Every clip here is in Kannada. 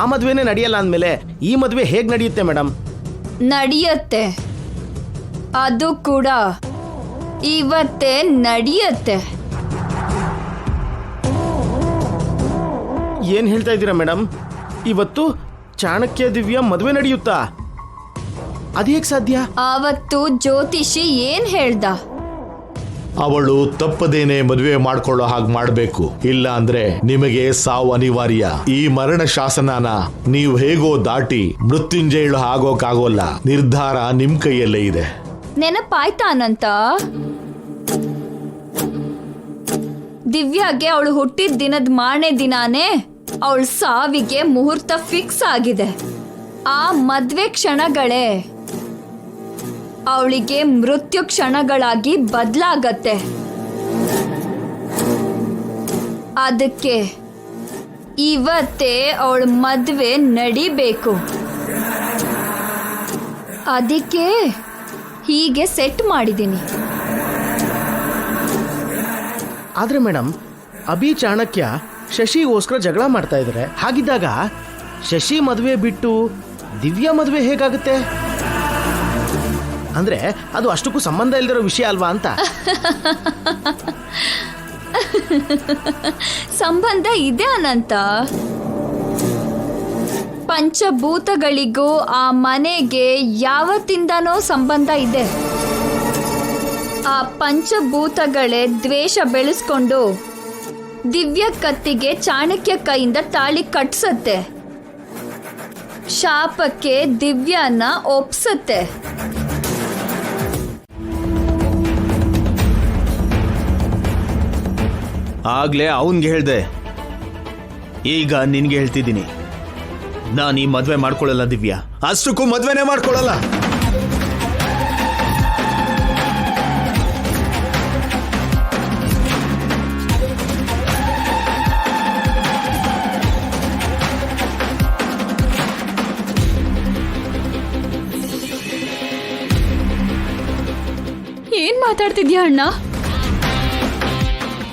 ಆ ಮದ್ವೆನೇ ನಡೆಯಲ್ಲ ಅಂದಮೇಲೆ ಈ ಮದ್ವೆ ಹೇಗೆ ನಡೆಯುತ್ತೆ ಮೇಡಮ್? ನಡೆಯುತ್ತೆ, ಅದು ಕೂಡ ಇವತ್ತೇ ನಡೆಯುತ್ತೆ. ಏನು ಹೇಳ್ತಾ ಇದ್ದೀರಾ ಮೇಡಮ್? ಇವತ್ತು ಚಾಣಕ್ಯ ದಿವ್ಯಾ ಮದುವೆ ನಡೆಯುತ್ತಾ? ಅದೇಗೆ ಸಾಧ್ಯ? ಆವತ್ತು ಜ್ಯೋತಿಷಿ ಏನ್ ಹೇಳ್ದ? ಅವಳು ತಪ್ಪದೇನೆ ಮದುವೆ ಮಾಡ್ಕೊಳ್ಳೋ ಹಾಗೆ ಮಾಡಬೇಕು, ಇಲ್ಲ ಅಂದ್ರೆ ನಿಮಗೆ ಸಾವು ಅನಿವಾರ್ಯ. ಈ ಮರಣ ಶಾಸನನ ನೀವು ಹೇಗೋ ದಾಟಿ ಮೃತ್ಯುಂಜಯಳು ಆಗೋಕ್ಕಾಗೋಲ್ಲ. ನಿರ್ಧಾರ ನಿಮ್ ಕೈಯಲ್ಲೇ ಇದೆ. ನೆನಪಾಯ್ತಾ ಅನಂತ? ದಿವ್ಯಾಗೆ ಅವಳು ಹುಟ್ಟಿದ ದಿನದ ಮಾರನೇ ದಿನಾನೇ ಅವಳ ಸಾವಿಗೆ ಮುಹೂರ್ತ ಫಿಕ್ಸ್ ಆಗಿದೆ. ಆ ಮದ್ವೆ ಕ್ಷಣಗಳೇ ಅವಳಿಗೆ ಮೃತ್ಯು ಕ್ಷಣಗಳಾಗಿ ಬದಲಾಗತ್ತೆ. ಅದಕ್ಕೆ ಇವತ್ತೇ ಅವಳ ಮದ್ವೆ ನಡಿಬೇಕು. ಅದಕ್ಕೆ ಹೀಗೆ ಸೆಟ್ ಮಾಡಿದ್ದೀನಿ. ಆದ್ರೆ ಮೇಡಮ್, ಅಭಿ ಚಾಣಕ್ಯ ಶಶಿಗೋಸ್ಕರ ಜಗಳ ಮಾಡ್ತಾ ಇದ್ದಾರೆ. ಹಾಗಿದ್ದಾಗ ಶಶಿ ಮದುವೆ ಬಿಟ್ಟು ದಿವ್ಯಾ ಮದುವೆ ಹೇಗಾಗುತ್ತೆ? ಅಂದ್ರೆ ಅದು ಅಷ್ಟಕ್ಕೂ ಸಂಬಂಧ ಇಲ್ದಿರೋ ವಿಷಯ ಅಲ್ವಾ ಅಂತ. ಸಂಬಂಧ ಇದೆ ಅನಂತ. ಪಂಚಭೂತಗಳಿಗೂ ಆ ಮನೆಗೆ ಯಾವತ್ತಿಂದನೋ ಸಂಬಂಧ ಇದೆ. ಆ ಪಂಚಭೂತಗಳೇ ದ್ವೇಷ ಬೆಳೆಸ್ಕೊಂಡು ದಿವ್ಯ ಕತ್ತಿಗೆ ಚಾಣಕ್ಯ ಕೈಯಿಂದ ತಾಳಿ ಕಟ್ಸತ್ತೆ. ಶಾಪಕ್ಕೆ ದಿವ್ಯಾನ ಒಪ್ಸತ್ತೆ. ಆಗ್ಲೇ ಅವನ್ಗೆ ಹೇಳ್ದೆ, ಈಗ ನಿನ್ಗೆ ಹೇಳ್ತಿದ್ದೀನಿ, ನಾನು ಈ ಮದ್ವೆ ಮಾಡ್ಕೊಳ್ಳಲ್ಲ ದಿವ್ಯಾ. ಅಷ್ಟಕ್ಕೂ ಮದ್ವೆನೇ ಮಾಡ್ಕೊಳ್ಳಲ್ಲ. ಏನ್ ಮಾತಾಡ್ತಿದ್ಯಾ ಅಣ್ಣ?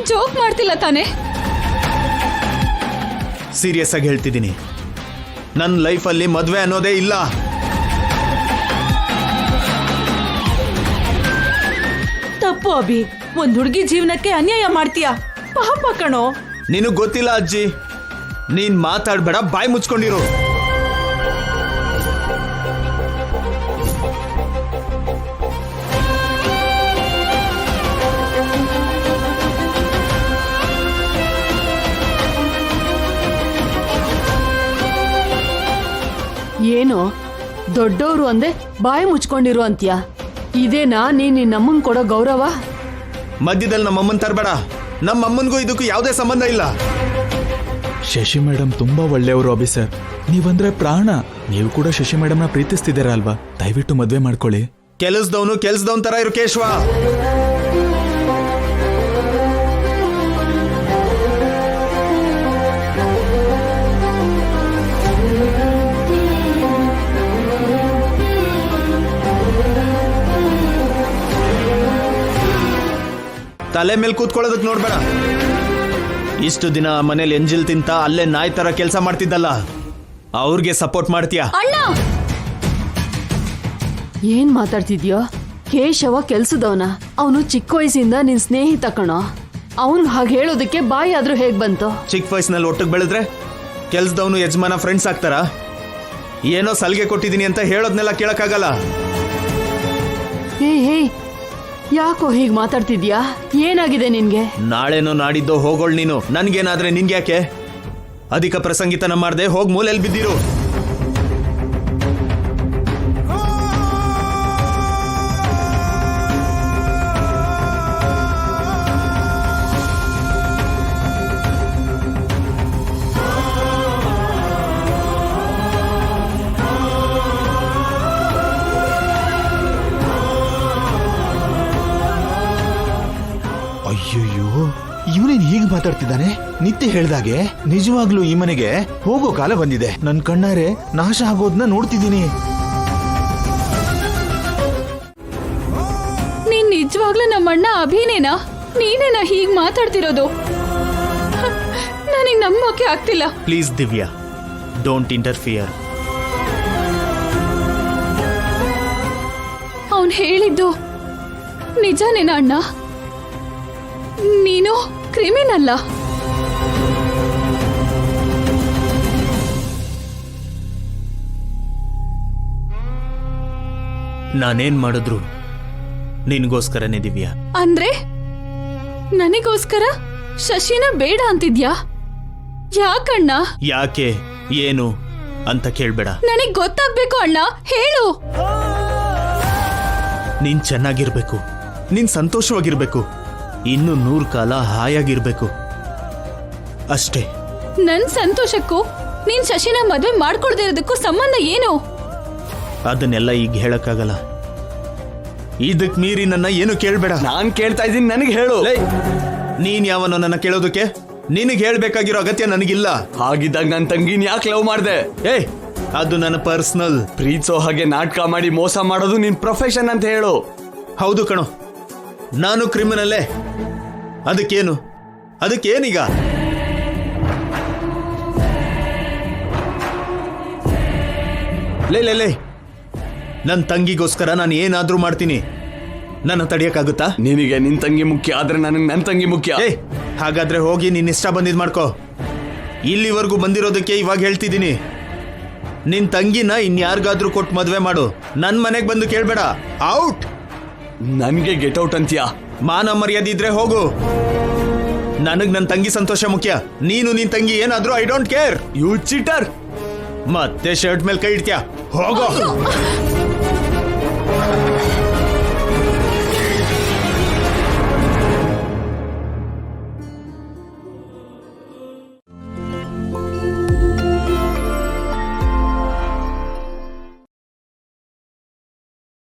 ಜೋಕ್ ಮಾಡ್ತಿಲ್ಲ ತಾನೆ? ಸೀರಿಯಸ್ ಆಗಿ ಹೇಳ್ತಿದ್ದೀನಿ, ನನ್ನ ಲೈಫಲ್ಲಿ ಮದ್ವೆ ಅನ್ನೋದೇ ಇಲ್ಲ. ತಪ್ಪು ಅಭಿ, ಒಂದ್ ಹುಡುಗಿ ಜೀವನಕ್ಕೆ ಅನ್ಯಾಯ ಮಾಡ್ತೀಯಾ? ಪಾಪ ಕಣೋ. ನಿನಗ್ ಗೊತ್ತಿಲ್ಲ ಅಜ್ಜಿ, ನೀನ್ ಮಾತಾಡ್ಬೇಡ, ಬಾಯಿ ಮುಚ್ಕೊಂಡಿರು. ಏನು ದೊಡ್ಡವರು ಅಂದೆ ಬಾಯಿ ಮುಚ್ಕೊಂಡಿರು ಅಂತ್ಯಾ? ಇದೇನಾ ನಿನ್ನ ನಮ್ಮನ್ ಕೊಡೋ ಗೌರವ? ಮಧ್ಯದಲ್ಲಿ ನಮ್ಮಮ್ಮನ್ ತರಬೇಡ. ನಮ್ಮಮ್ಮನ್ಗೂ ಇದಕ್ಕೂ ಯಾವುದೇ ಸಂಬಂಧ ಇಲ್ಲ. ಶಶಿ ಮೇಡಮ್ ತುಂಬಾ ಒಳ್ಳೆಯವರು ಅಭಿ ಸರ್. ನೀವಂದ್ರೆ ಪ್ರಾಣ. ನೀವು ಕೂಡ ಶಶಿ ಮೇಡಮ್ನ ಪ್ರೀತಿಸ್ತಿದ್ದೀರಾ ಅಲ್ವಾ? ದಯವಿಟ್ಟು ಮದ್ವೆ ಮಾಡ್ಕೊಳ್ಳಿ. ಕೆಲ್ಸದವನ್ ತರ ಇರು ಕೇಶವ. ತಲೆ ಮೇಲೆ ಕೂತ್ಕೊಳ್ಳೋದಕ್ಕೆ ನೋಡ್ಬೇಡ. ಇಷ್ಟು ದಿನ ಮನೇಲಿ ಎಂಜಿಲ್ ತಿಂತ ಅಲ್ಲೇ ನಾಯಿ ತರ ಕೆಲಸ ಮಾಡ್ತಿದ್ದಲ್ಲ, ಅವ್ರಿಗೆ ಸಪೋರ್ಟ್ ಮಾಡ್ತೀಯಾ? ಅಣ್ಣ, ಏನ್ ಮಾತಾಡ್ತಿದ್ಯೋ? ಕೇಶವ ಕೆಲ್ಸದವನ, ಅವನು ಚಿಕ್ಕ ವಯಸ್ಸಿಂದ ನಿನ್ ಸ್ನೇಹಿತ ಕಣೋ. ಅವನ್ ಹಾಗೆ ಹೇಳೋದಕ್ಕೆ ಬಾಯಿ ಆದ್ರೂ ಹೇಗ್ ಬಂತು? ಚಿಕ್ಕ ವಯಸ್ಸಿನಲ್ಲಿ ಒಟ್ಟಿಗೆ ಬೆಳೆದ್ರೆ ಕೆಲ್ಸದವನು ಯಜಮಾನ ಫ್ರೆಂಡ್ಸ್ ಆಗ್ತಾರ? ಏನೋ ಸಲಿಗೆ ಕೊಟ್ಟಿದ್ದೀನಿ ಅಂತ ಹೇಳೋದ್ನೆಲ್ಲ ಕೇಳಕ್ಕಾಗಲ್ಲ. ಹೇ ಯಾಕೋ ಹೀಗ್ ಮಾತಾಡ್ತಿದ್ಯಾ? ಏನಾಗಿದೆ ನಿನ್ಗೆ? ನಾಳೆನೋ ನಾಡಿದ್ದೋ ಹೋಗೋಳ್ ನೀನು. ನನ್ಗೇನಾದ್ರೆ ನಿನ್ಗ್ಯಾಕೆ? ಅಧಿಕ ಪ್ರಸಂಗಿತನ ಮಾಡ್ದೆ ಹೋಗ್ ಮೂಲೆಯಲ್ಲಿ ಬಿದ್ದಿರು. ಅಯ್ಯಯ್ಯೋ, ಇವನೇನ್ ಹೀಗೆ ಮಾತಾಡ್ತಿದ್ದಾನೆ? ನಿತ್ಯ ಹೇಳ್ದಾಗೆ ನಿಜವಾಗ್ಲೂ ಈ ಮನೆಗೆ ಹೋಗೋ ಕಾಲ ಬಂದಿದೆ. ನನ್ ಕಣ್ಣಾರೆ ನಾಶ ಆಗೋದನ್ನ ನೋಡ್ತಿದ್ದೀನಿ. ನೀನ್ ನಿಜವಾಗ್ಲೂ ನಮ್ಮಣ್ಣ ಅಭಿನೇನಾ? ನೀನೇನಾ ಹೀಗ್ ಮಾತಾಡ್ತಿರೋದು? ನನಗ್ ನಂಬೋಕೆ ಆಗ್ತಿಲ್ಲ. Please Divya, don't interfere. ಅವನು ಹೇಳಿದ್ದು ನಿಜನೇನ ಅಣ್ಣ? ನೀನು ಕ್ರಿಮಿನಲ್ಲ. ನಾನೇನ್ ಮಾಡಿದ್ರು ನಿನ್ಗೋಸ್ಕರನೇ ದಿವ್ಯಾ. ಅಂದ್ರೆ ನನಗೋಸ್ಕರ ಶಶಿನ ಬೇಡ ಅಂತಿದ್ಯಾ? ಯಾಕಣ್ಣ? ಯಾಕೆ ಏನು ಅಂತ ಕೇಳ್ಬೇಡ. ನನಗ್ ಗೊತ್ತಾಗ್ಬೇಕು ಅಣ್ಣ, ಹೇಳು. ನೀನ್ ಚೆನ್ನಾಗಿರ್ಬೇಕು, ನೀನ್ ಸಂತೋಷವಾಗಿರ್ಬೇಕು, ಇನ್ನು 100 ಕಾಲ ಹಾಯಾಗಿರ್ಬೇಕು ಅಷ್ಟೇ. ನನ್ ಸಂತೋಷಕ್ಕೂ ನೀನ್ ಶಶಿನ ಮದ್ವೆ ಮಾಡ್ಕೊಳ್ದೇ ಇರೋದಕ್ಕೂ ಸಂಬಂಧ ಏನು? ಅದನ್ನೆಲ್ಲ ಈಗ ಹೇಳಕ್ಕಾಗಲ್ಲ. ಇದಕ್ ಮೀರಿ ನನ್ನ ಏನು ಕೇಳ್ಬೇಡ. ನಾನ್ ಕೇಳ್ತಾ ಇದ್ದೀನಿ, ನನಗೆ ಹೇಳು. ನೀನ್ ಯಾವನೋ ನನ್ನ ಕೇಳೋದಕ್ಕೆ? ನಿನಗೆ ಹೇಳ್ಬೇಕಾಗಿರೋ ಅಗತ್ಯ ನನಗಿಲ್ಲ. ಹಾಗಿದ್ದಾಗ ನನ್ ತಂಗಿನ ಯಾಕೆ ಲವ್ ಮಾಡ್ದೆ? ಅದು ನನ್ನ ಪರ್ಸನಲ್. ಪ್ರೀತಿಸೋ ಹಾಗೆ ನಾಟಕ ಮಾಡಿ ಮೋಸ ಮಾಡೋದು ನಿನ್ ಪ್ರೊಫೆಷನ್ ಅಂತ ಹೇಳು. ಹೌದು ಕಣೋ, ನಾನು ಕ್ರಿಮಿನಲ್ಲೇ. ಅದಕ್ಕೇನೀಗ? ಲೇ ನನ್ನ ತಂಗಿಗೋಸ್ಕರ ನಾನು ಏನಾದ್ರೂ ಮಾಡ್ತೀನಿ. ನನ್ನ ತಡಿಯಕ್ಕಾಗುತ್ತಾ? ನಿನಗೆ ನಿನ್ ತಂಗಿ ಮುಖ್ಯ, ಆದ್ರೆ ನನಗೆ ನನ್ ತಂಗಿ ಮುಖ್ಯ. ಹಾಗಾದ್ರೆ ಹೋಗಿ ನಿನ್ನ ಇಷ್ಟ ಬಂದಿದ್ ಮಾಡ್ಕೋ. ಇಲ್ಲಿವರೆಗೂ ಬಂದಿರೋದಕ್ಕೆ ಇವಾಗ ಹೇಳ್ತಿದ್ದೀನಿ, ನಿನ್ ತಂಗಿನ ಇನ್ಯಾರಿಗಾದ್ರೂ ಕೊಟ್ಟು ಮದ್ವೆ ಮಾಡು. ನನ್ ಮನೆಗ್ ಬಂದು ಕೇಳ್ಬೇಡ. ಔಟ್. ನನ್ಗೆ ಗೆಟ್ ಔಟ್ ಅಂತೀಯಾ? ಮಾನ ಮರ್ಯಾದೆ ಇದ್ರೆ ಹೋಗು. ನನಗ್ ನನ್ ತಂಗಿ ಸಂತೋಷ ಮುಖ್ಯ. ನೀನು ನಿನ್ ತಂಗಿ ಏನಾದ್ರೂ I don't care. You cheater. ಮತ್ತೆ ಶರ್ಟ್ ಮೇಲೆ ಕೈ ಇಡ್ತೀಯ? ಹೋಗೋ.